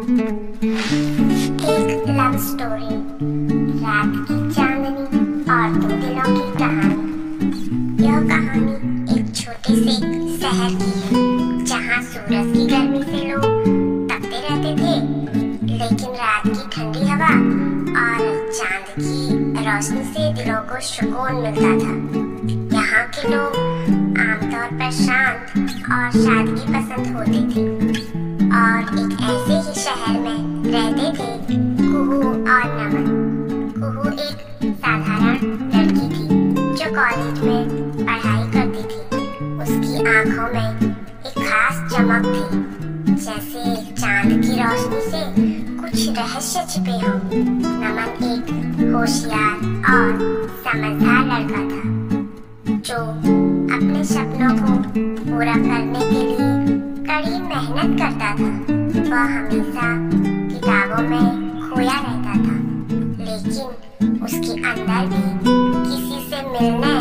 एक love story, रात की चांदनी और दो दिलों की कहानी। यह कहानी एक छोटे से शहर की है, जहाँ सूरज की गर्मी से लोग तपते रहते थे, लेकिन रात की ठंडी हवा और चांद की रोशनी से दिलों को सुकून मिलता था। यहाँ के लोग आमतौर पर शांत और सादगी पसंद होते थे और एक ऐसे ही शहर में रहते थे कुहू और नमन। कुहू एक साधारण लड़की थी जो कॉलेज में पढ़ाई करती थी। उसकी आंखों में एक खास चमक थी, जैसे चांद की रोशनी से कुछ रहस्य छिपे हों। नमन एक होशियार और समझदार लड़का था जो अपने सपनों को पूरा करने के लिए कड़ी मेहनत करता था। वह हमेशा किताबों में खोया रहता था, लेकिन उसके अंदर भी किसी से मिलने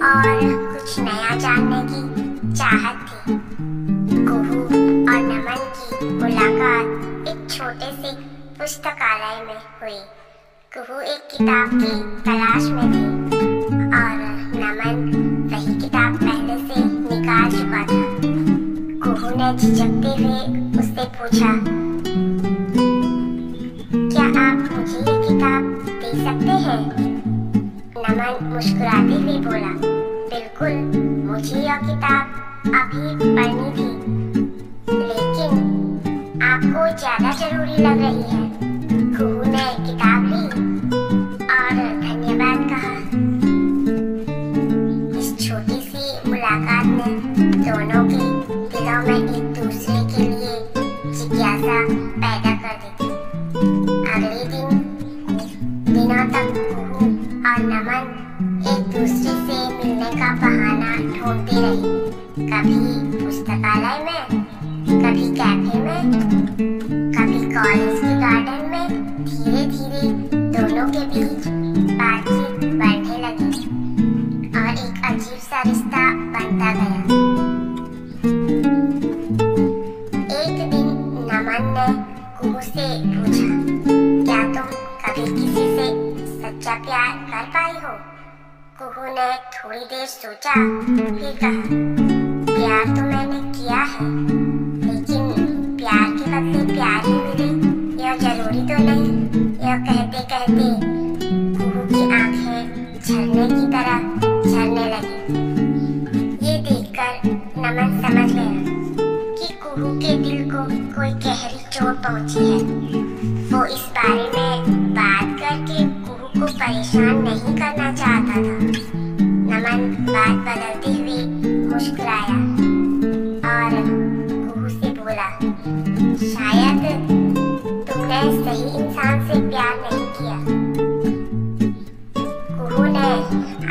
और कुछ नया जानने की चाहत थी। कुहू और नमन की मुलाकात एक छोटे से पुस्तकालय में हुई। कुहू एक किताब की तलाश में थी और नमन वही किताब पहले से निकाल चुका था। कुहू ने झिझकते हुए उससे पूछा, क्या आप मुझे ये किताब दे सकते हैं? नमन मुस्कुराते हुए बोला, बिल्कुल, मुझे यह किताब अभी पढ़नी थी, लेकिन आपको ज्यादा जरूरी लग रही है। कुहू ने किताब ली और धन्यवाद कहा। इस छोटी सी मुलाकात ने दोनों के दिलों में एक दूसरे के लिए जिज्ञासा पैदा कर दी थी। अगले दिनों तक कुहू और नमन एक दूसरे से मिलने का बहाना ढूंढते रहे, कभी पुस्तकालय में, कभी कैफे में, कभी कॉलेज के गार्डन में। धीरे धीरे दोनों के बीच बातचीत बढ़ने लगी और एक अजीब सा रिश्ता बनता गया। एक दिन नमन ने कुहू से पूछा, क्या तुम कभी किसी से सच्चा प्यार कर पाई हो? कुहू ने थोड़ी देर सोचा, फिर कहा, प्यार तो मैंने किया है, लेकिन प्यार के बदले प्यार ही मिले यह जरूरी तो नहीं। यह कहते कहते कुहू की आंखें झरने की तरह झरने लगी। ये देखकर नमन समझ गया कि कुहू के दिल को कोई गहरी चोट पहुंची है। वो इस बारे में बात करके कुहू को परेशान नहीं करना चाहता था। नमन बात बदलते हुए मुस्कुराया और कुहू से बोला, शायद तुमने सही इंसान से प्यार नहीं किया। कुहू ने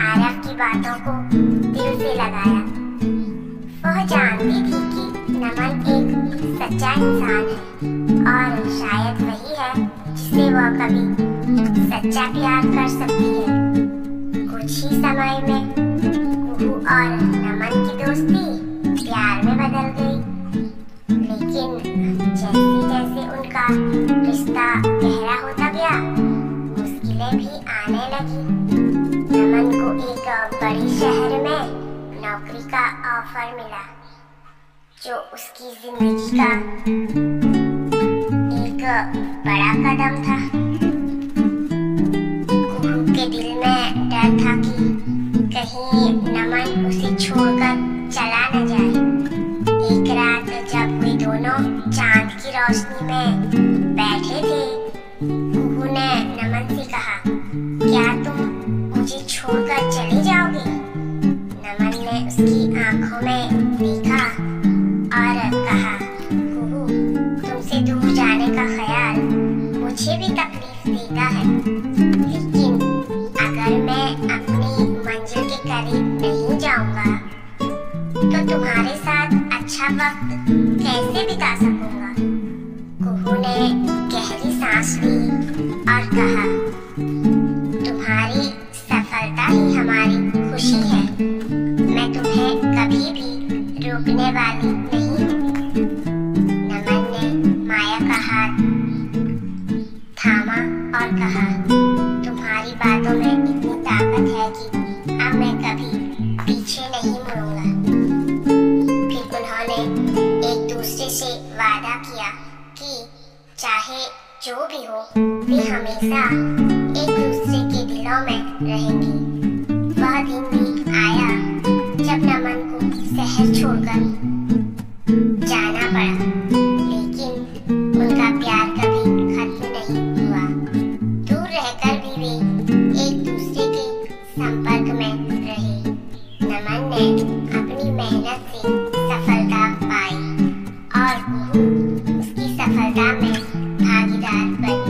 आरव की बातों को दिल से लगाया। वह जानती थी कि नमन एक सच्चा इंसान है और शायद वही है जिसे वह कभी सच्चा प्यार कर सकती है। कुछ ही समय में कुहू और नमन की दोस्ती प्यार में बदल गई, लेकिन जैसे जैसे उनका रिश्ता गहरा होता गया, मुश्किलें भी आने लगी। नमन को एक बड़े शहर में नौकरी का ऑफर मिला, जो उसकी जिंदगी का एक बड़ा कदम था। कुहू के दिल में डर था कि कहीं नमन उसे छोड़कर चला न जाए। एक रात जब वे दोनों चांद की रोशनी में बैठे थे, कुहू ने नमन से कहा, क्या तुम मुझे छोड़कर चले जाओगे? नमन ने उसकी आंखों में देखा और कहा, कुहू, तुमसे दूर जाने का ख्याल मुझे भी तकलीफ देता है, लेकिन अगर मैं अपनी मंजिल के करीब नहीं जाऊंगा तो तुम्हारे साथ अच्छा वक्त कैसे बिता सकूंगा? कुहू ने गहरी सांस ली और कहा, तुम्हारी सफलता ही हमारी खुशी है। मैं तुम्हें कभी भी रोकने वाली नहीं हूँ। नमन ने माया का हाथ जो भी हो वे हमेशा एक दूसरे के दिलों में रहेंगी। वह दिन भी आया जब नमन को शहर छोड़कर जाना पड़ा, लेकिन उनका प्यार कभी खत्म नहीं हुआ। दूर रहकर भी वे एक दूसरे के संपर्क में रहे। नमन ने अपनी मेहनत से सफलता पाई और कुहू उसकी सफलता में भागीदार बनी।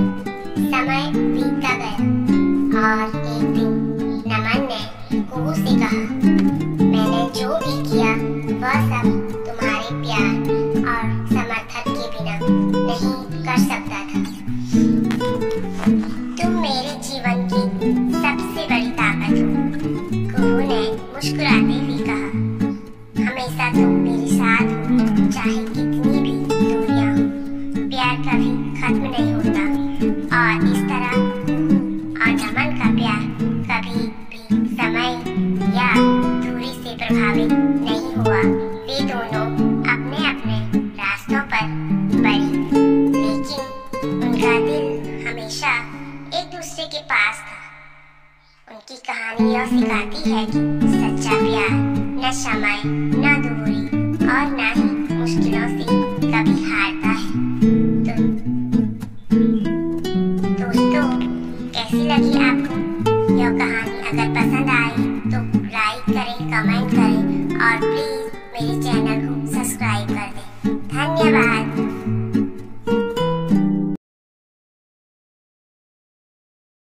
समय बीतता गया और एक दिन नमन ने कुहू से कहा, मैंने जो भी किया वह सब तुम्हारे प्यार और समर्थन के बिना नहीं कर सकता था। तुम मेरे जीवन की सबसे बड़ी ताकत हो। कुहू ने मुस्कुराते हुए कहा, हमेशा तुम मेरे साथ हो, चाहे कितनी भी दूरियां हो। प्यार कभी खत्म नहीं होता और इस तरह कुहू और नमन का प्यार कभी भी समय या दूरी से प्रभावित नहीं हुआ। वे दोनों अपने अपने रास्तों पर बढ़े, लेकिन उनका दिल हमेशा एक दूसरे के पास था। उनकी कहानी यह सिखाती है कि सच्चा प्यार न समय न दूरी